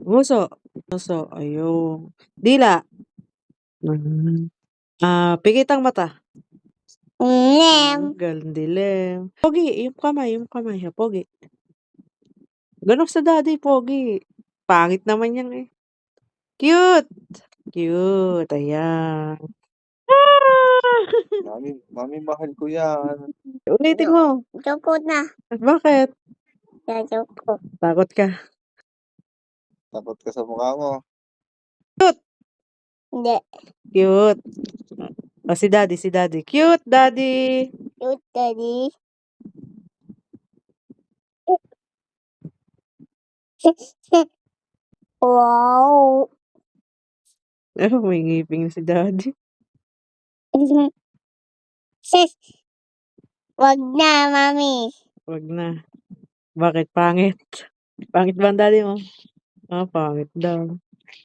Nguso. Nguso, ayun. Dila. Hmm. Pikit ang mata. Dilim. Pogi, yung kamay, pogi. Ganun sa daddy, pogi. Pangit naman yan eh. Cute! Cute, ayan. Mami, mahal ko yan. Ulitin mo. Joke na. Bakit? Joke ko. Takot ka. Takot ka sa mukha mo. Hindi. Cute. Si daddy. Cute, daddy. Cute, daddy. Wow. May ngipin si daddy. Wag na, mami. Wag na. Bakit pangit? Pangit ba ang daddy mo? Pangit daw.